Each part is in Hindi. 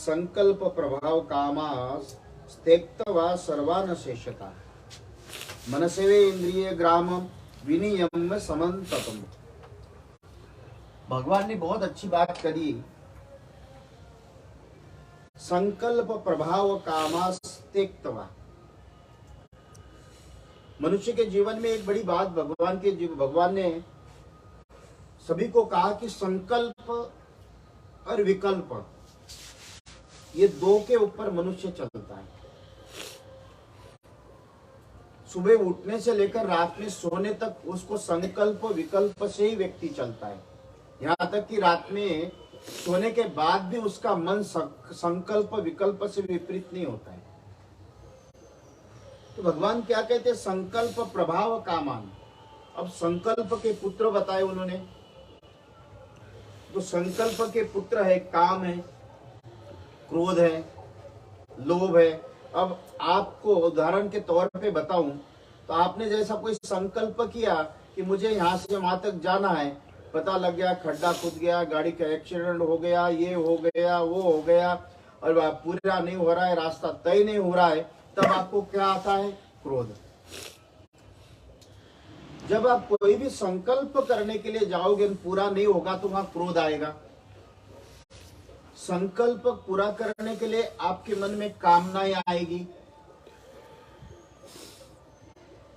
संकल्प प्रभाव कामास त्यक्त्वा सर्वान शेषता मनसेवे इंद्रिय ग्राम विनियम समन्ततम। भगवान ने बहुत अच्छी बात करी। संकल्प प्रभाव कामास त्यक्त्वा, मनुष्य के जीवन में एक बड़ी बात भगवान ने सभी को कहा कि संकल्प और विकल्प, ये दो के ऊपर मनुष्य चलता है। सुबह उठने से लेकर रात में सोने तक उसको संकल्प विकल्प से ही व्यक्ति चलता है। यहां तक कि रात में सोने के बाद भी उसका मन संकल्प विकल्प से विपरीत नहीं होता है। तो भगवान क्या कहते हैं? संकल्प प्रभाव कामान। अब संकल्प के पुत्र बताए उन्होंने। तो संकल्प के पुत्र है काम है, क्रोध है, लोभ है। अब आपको उदाहरण के तौर पे बताऊं तो आपने जैसा कोई संकल्प किया कि मुझे यहां से वहां तक जाना है, पता लग गया खड्डा खुद गया, गाड़ी का एक्सीडेंट हो गया, ये हो गया, वो हो गया, और पूरा नहीं हो रहा है, रास्ता तय नहीं हो रहा है, तब आपको क्या आता है? क्रोध। जब आप कोई भी संकल्प करने के लिए जाओगे, पूरा नहीं होगा तो वहां क्रोध आएगा। संकल्प पूरा करने के लिए आपके मन में कामनाएं आएगी।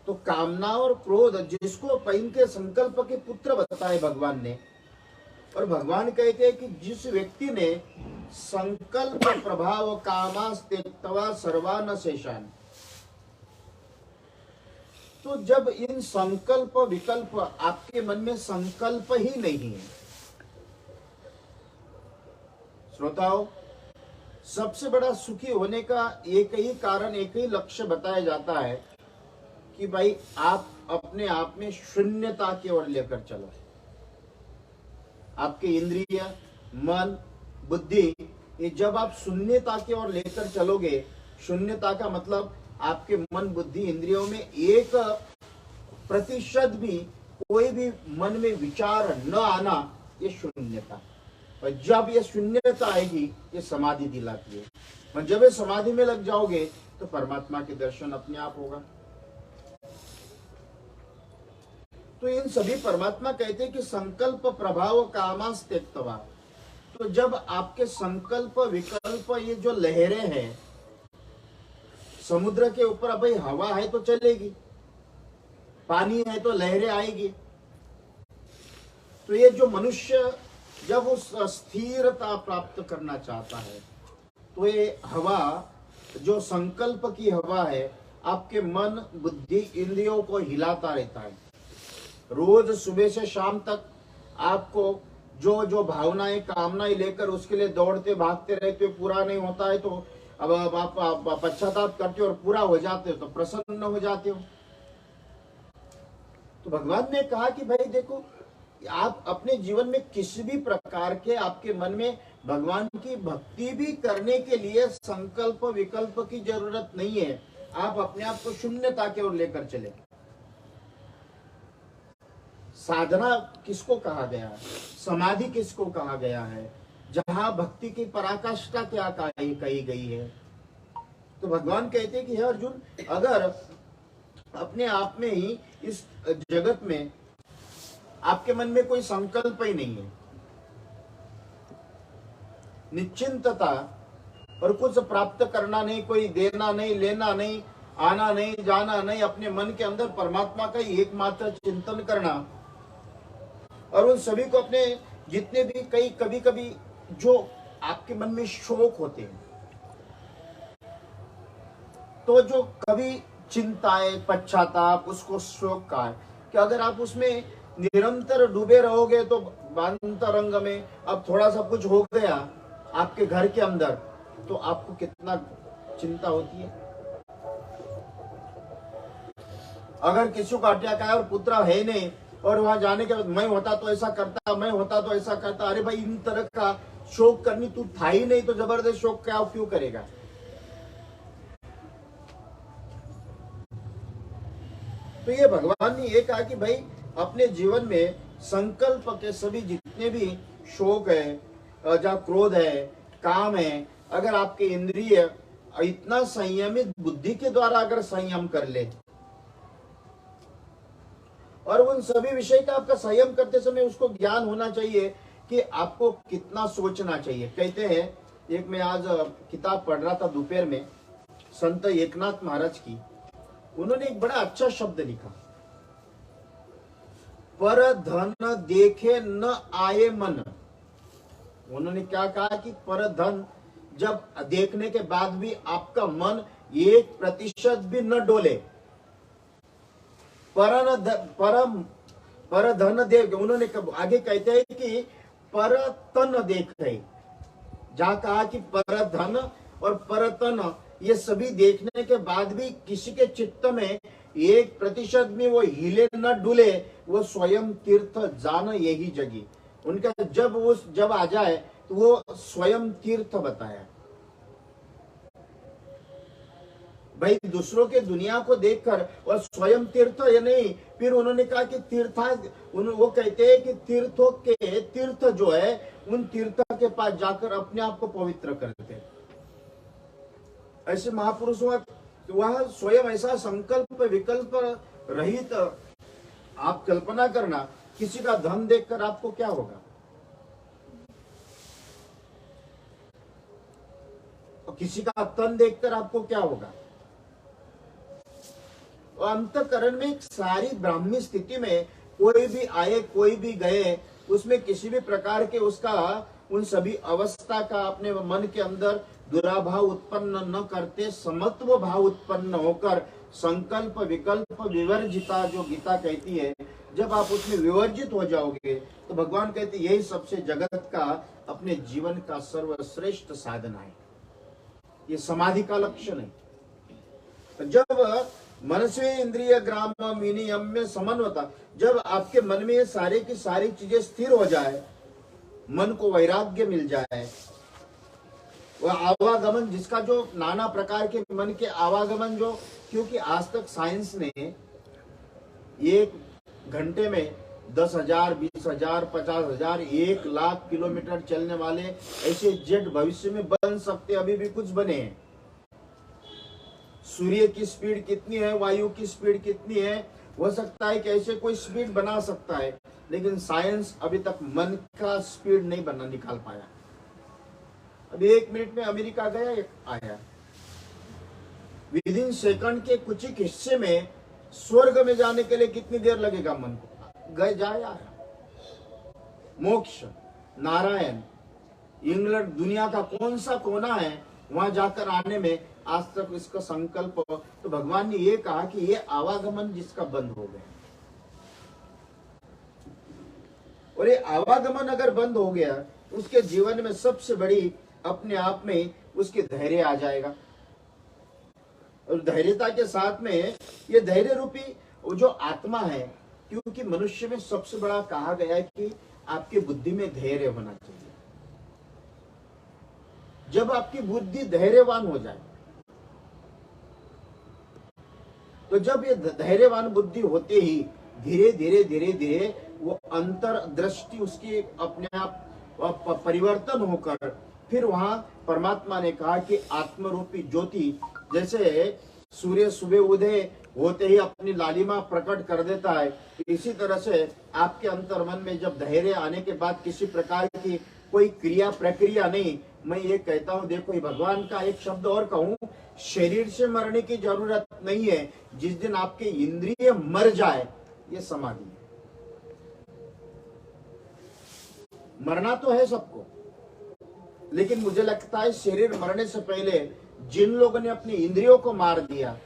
तो कामना और क्रोध, जिसको पैन के संकल्प के पुत्र बताए भगवान ने। और भगवान कहते हैं कि जिस व्यक्ति ने संकल्प प्रभाव कामास त्यक्त्वा सर्वान शेषान, तो जब इन संकल्प विकल्प, आपके मन में संकल्प ही नहीं है। श्रोताओं, सबसे बड़ा सुखी होने का एक ही कारण, एक ही लक्ष्य बताया जाता है कि भाई आप अपने आप में शून्यता की ओर लेकर चलो। आपके इंद्रिय, मन, बुद्धि, ये जब आप शून्यता की ओर लेकर चलोगे, शून्यता का मतलब आपके मन, बुद्धि, इंद्रियों में 1% भी कोई भी मन में विचार न आना, ये शून्यता। और जब ये शून्यता आएगी, ये समाधि दिलाती है। और जब ये समाधि में लग जाओगे तो परमात्मा के दर्शन अपने आप होगा। तो इन सभी परमात्मा कहते हैं कि संकल्प प्रभाव कामास त्यक्त्वा। तो जब आपके संकल्प विकल्प, ये जो लहरें हैं समुद्र के ऊपर, भाई हवा है तो चलेगी, पानी है तो लहरें आएगी। तो ये जो मनुष्य जब उस स्थिरता प्राप्त करना चाहता है, तो ये हवा, जो संकल्प की हवा है, आपके मन, बुद्धि, इंद्रियों को हिलाता रहता है। रोज सुबह से शाम तक आपको जो जो भावनाएं, कामनाएं लेकर उसके लिए दौड़ते भागते रहते हो, पूरा नहीं होता है तो अब आप पश्चाताप करते हो और पूरा हो जाते हो तो प्रसन्न हो जाते हो। तो भगवान ने कहा कि भाई देखो, आप अपने जीवन में किसी भी प्रकार के आपके मन में भगवान की भक्ति भी करने के लिए संकल्प विकल्प की जरूरत नहीं है। आप अपने आप को शून्यता की ओर लेकर चले। साधना किसको कहा गया है? समाधि किसको कहा गया है? जहां भक्ति की पराकाष्ठा क्या कही गई है। तो भगवान कहते हैं कि हे अर्जुन, अगर अपने आप में ही इस जगत में आपके मन में कोई संकल्प ही नहीं है, निश्चिंतता और कुछ प्राप्त करना नहीं, कोई देना नहीं, लेना नहीं, आना नहीं, जाना नहीं, अपने मन के अंदर परमात्मा का ही एकमात्र चिंतन करना, और उन सभी को अपने जितने भी कभी कभी जो आपके मन में शोक होते हैं, तो जो कभी चिंताएं, पश्चाताप, उसको शोक का है कि अगर आप उसमें निरंतर डूबे रहोगे तो अंतरंग में अब थोड़ा सा कुछ हो गया आपके घर के अंदर, तो आपको कितना चिंता होती है। अगर किसी को अटैक आया और पुत्र है नहीं, और वहां जाने के बाद मैं होता तो ऐसा करता, मैं होता तो ऐसा करता, अरे भाई इन तरह का शोक करनी, तू था ही नहीं तो जबरदस्त शोक क्या क्यों करेगा। तो ये भगवान ने ये कहा कि भाई अपने जीवन में संकल्प के सभी जितने भी शोक है, जहाँ क्रोध है, काम है, अगर आपके इंद्रिय इतना संयमित बुद्धि के द्वारा अगर संयम कर ले, और उन सभी विषय का आपका संयम करते समय उसको ज्ञान होना चाहिए कि आपको कितना सोचना चाहिए। कहते हैं, एक मैं आज किताब पढ़ रहा था दोपहर में, संत एकनाथ महाराज की, उन्होंने एक बड़ा अच्छा शब्द लिखा, पर धन देखे न आए मन। उन्होंने क्या कहा कि पर धन जब देखने के बाद भी आपका मन 1% भी न डोले, पर धन देख, उन्होंने आगे कहते हैं कि पर तन देखे, जहां कहा कि पर धन और पर तन ये सभी देखने के बाद भी किसी के चित्त में 1% भी वो हिले न डुले, वो स्वयं तीर्थ जान यही जगी। उनका जब आ जाए तो वो स्वयं तीर्थ बताया। भाई दूसरों के दुनिया को देखकर और स्वयं तीर्थ या नहीं, फिर उन्होंने कहा कि वो कहते हैं कि तीर्थों के तीर्थ जो है उन तीर्थ के पास जाकर अपने आप को पवित्र करते हैं। ऐसे महापुरुष वह स्वयं ऐसा संकल्प विकल्प रहित, आप कल्पना करना किसी का धन देखकर आपको क्या होगा, और किसी का तन देखकर आपको क्या होगा। और अंतःकरण में एक सारी ब्राह्मी स्थिति में कोई भी आए कोई भी गए, उसमें किसी भी प्रकार के उसका उन सभी अवस्था का अपने मन के अंदर दुराभाव उत्पन्न न करते, समत्व भाव उत्पन्न होकर संकल्प विकल्प विवर्जिता जो गीता कहती है, जब आप उसमें विवर्जित हो जाओगे तो भगवान कहते यही सबसे जगत का अपने जीवन का सर्वश्रेष्ठ साधना है। ये समाधि का लक्षण है। तो जब मनस्वी इंद्रिय ग्राम विनियम में समन्वता, जब आपके मन में ये सारे की सारी चीजें स्थिर हो जाए, मन को वैराग्य मिल जाए, वह आवागमन जिसका जो नाना प्रकार के मन के आवागमन जो, क्योंकि आज तक साइंस ने 1 घंटे में 10,000 20,000 50,000 1,00,000 किलोमीटर चलने वाले ऐसे जेट भविष्य में बन सकते, अभी भी कुछ बने हैं। सूर्य की स्पीड कितनी है, वायु की स्पीड कितनी है, हो सकता है कि ऐसे कोई स्पीड बना सकता है, लेकिन साइंस अभी तक मन का स्पीड नहीं बना निकाल पाया। अभी 1 मिनट में अमेरिका गया आया, विद इन सेकंड के कुछ एक हिस्से में स्वर्ग में जाने के लिए कितनी देर लगेगा मन को, गए जाए आया। मोक्ष, नारायण, इंग्लैंड, दुनिया का कौन सा कोना है, वहां जाकर आने में आज तक इसका संकल्प, तो भगवान ने ये कहा कि ये आवागमन जिसका बंद हो गया, और ये आवागमन अगर बंद हो गया, उसके जीवन में सबसे बड़ी अपने आप में उसके धैर्य आ जाएगा। और धैर्यता के साथ में ये धैर्य रूपी वो जो आत्मा है, क्योंकि मनुष्य में सबसे बड़ा कहा गया है कि आपकी बुद्धि में धैर्य होना चाहिए। जब आपकी बुद्धि धैर्यवान हो जाए, तो जब ये धैर्यवान बुद्धि होते ही धीरे धीरे धीरे धीरे वो अंतर दृष्टि उसकी अपने आप परिवर्तन होकर, फिर वहां परमात्मा ने कहा कि आत्मरूपी ज्योति, जैसे सूर्य सुबह उदय होते ही अपनी लालिमा प्रकट कर देता है, इसी तरह से आपके अंतर मन में जब धैर्य आने के बाद किसी प्रकार की कोई क्रिया प्रक्रिया नहीं, मैं ये कहता हूं, देखो ये भगवान का एक शब्द और कहूं, शरीर से मरने की जरूरत नहीं है। जिस दिन आपके इंद्रिय मर जाए, ये समाधि है। मरना तो है सबको, लेकिन मुझे लगता है शरीर मरने से पहले जिन लोगों ने अपनी इंद्रियों को मार दिया,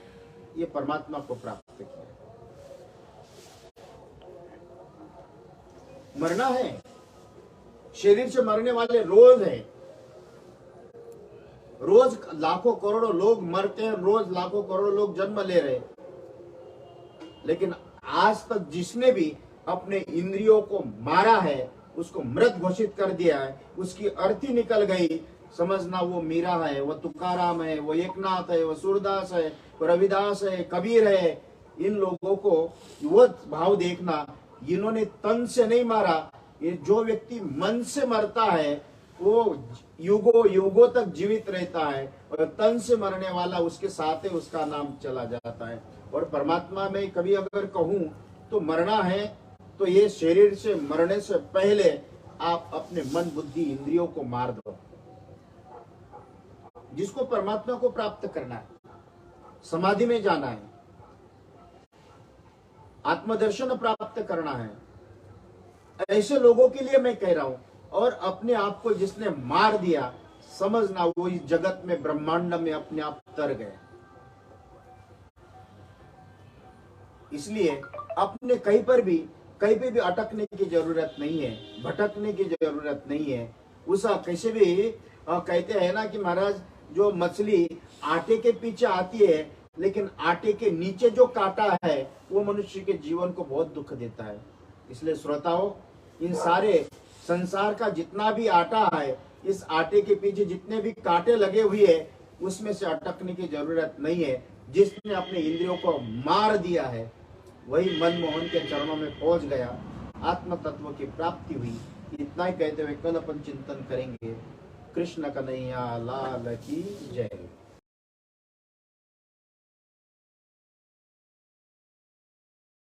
ये परमात्मा को प्राप्त किया। मरना है, शरीर से मरने वाले रोज है, रोज लाखों करोड़ों लोग मरते हैं, रोज लाखों करोड़ों लोग जन्म ले रहे, लेकिन आज तक जिसने भी अपने इंद्रियों को मारा है, उसको मृत घोषित कर दिया है, उसकी अर्थी निकल गई, समझना वो मीरा है, वो तुकाराम है, वो एकनाथ है, वो सूरदास है, वो रविदास है, कबीर है। इन लोगों को वो भाव देखना, इन्होंने तन से नहीं मारा, ये जो व्यक्ति मन से मरता है वो युगों युगों तक जीवित रहता है, और तन से मरने वाला उसके साथ ही उसका नाम चला जाता है। और परमात्मा में कभी अगर कहूं तो मरना है तो ये शरीर से मरने से पहले आप अपने मन बुद्धि इंद्रियों को मार दो। जिसको परमात्मा को प्राप्त करना है, समाधि में जाना है, आत्मदर्शन प्राप्त करना है, ऐसे लोगों के लिए मैं कह रहा हूं। और अपने आप को जिसने मार दिया, समझना वो इस जगत में ब्रह्मांड में अपने आप तर गए। इसलिए अपने कहीं पे भी अटकने की जरूरत नहीं है, भटकने की जरूरत नहीं है। उसा कैसे भी कहते हैं ना कि महाराज, जो मछली आटे के पीछे आती है, लेकिन आटे के नीचे जो कांटा है वो मनुष्य के जीवन को बहुत दुख देता है। इसलिए श्रोताओं, इन सारे संसार का जितना भी आटा है, इस आटे के पीछे जितने भी कांटे लगे हुए हैं, उसमें से अटकने की जरूरत नहीं है। जिसने अपने इंद्रियों को मार दिया है, वही मनमोहन के चरणों में पहुंच गया, आत्म तत्व की प्राप्ति हुई। इतना ही कहते हुए कल अपन चिंतन करेंगे। कृष्ण कन्हैया लाल की जय।